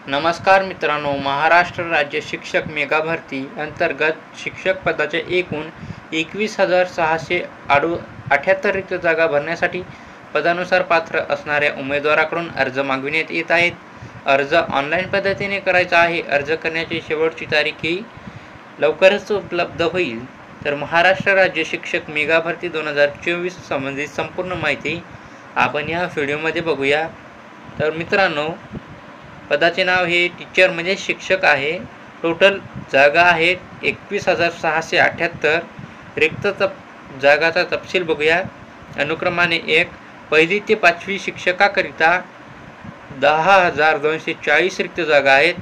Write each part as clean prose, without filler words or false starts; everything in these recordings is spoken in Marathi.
नमस्कार मित्रांनो, महाराष्ट्र राज्य शिक्षक मेगा भरती अंतर्गत शिक्षक पदाच्या एकूण 21,678 रिक्त जागा भरण्यासाठी पदानुसार पात्र असणाऱ्या उमेदवाराकडून अर्ज मागविण्यात येत आहेत। अर्ज ऑनलाईन पद्धतीने करायचा आहे। अर्ज करण्याची शेवटची तारीख ही लवकरच उपलब्ध होईल। तर महाराष्ट्र राज्य शिक्षक मेगा भरती 2024 संबंधित संपूर्ण माहिती आपण या व्हिडिओमध्ये बघूया। तर मित्रांनो, पदाचे नाव हे टीचर म्हणजे शिक्षक आहे। टोटल जागा आहेत 21,678। रिक्त जागाचा तपशील बघूया। अनुक्रमाने 1 पहिली ते 5वी शिक्षकाकरिता 10,240 रिक्त जागा आहेत।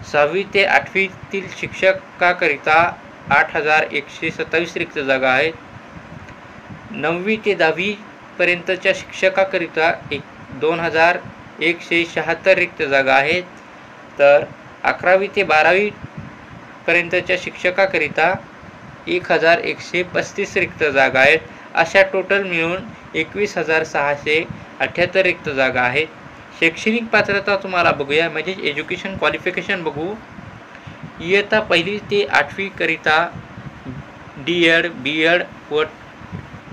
6वी ते 8वीतील शिक्षकाकरिता 8,127 रिक्त जागा आहेत। 9वी ते 10वी पर्यंतच्या शिक्षकाकरिता 2,176 रिक्त जागा आहेत। तर 11वी ते 12वी पर्यंतच्या शिक्षकाकरिता 1,135 रिक्त जागा आहेत। अशा टोटल मिळून 21,678 रिक्त जागा आहेत। शैक्षणिक पात्रता तुम्हाला बघूया, म्हणजे एज्युकेशन क्वालिफिकेशन बघू। इयत्ता पहिली ते 8वी करिता D.Ed, B.Ed व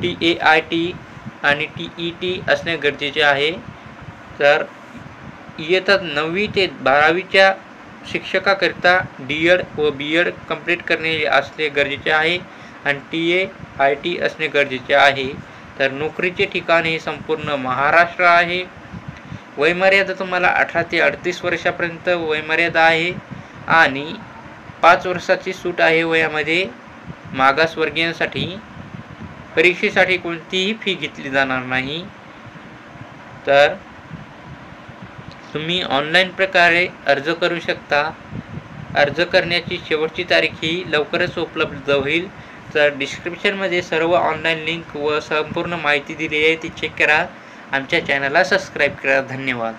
TAIT आणि TET असणे गरजेचे आहे। तर इयत्ता 9वी ते 12वीच्या शिक्षकाकरिता D.Ed व B.Ed कंप्लीट करणे असणे गरजेचे आहे आणि TAIT असणे गरजेचे आहे। तर नोकरीचे ठिकाण हे संपूर्ण महाराष्ट्र आहे। वयमर्यादा तुम्हाला 18 ते 38 वर्षापर्यंत वयमर्यादा आहे आणि 5 वर्षाची सूट आहे वयामध्ये। मागासवर्गीयांसाठी परीक्षेसाठी कोणतीही फी घेतली जाणार नाही। तर तुम्ही ऑनलाईन प्रकारे अर्ज करू शकता। अर्ज करण्याची शेवटची तारीख ही लवकरच उपलब्ध होईल। तर डिस्क्रिप्शनमध्ये सर्व ऑनलाईन लिंक व संपूर्ण माहिती दिली आहे, ती चेक करा। आमच्या चॅनलला सबस्क्राईब करा। धन्यवाद।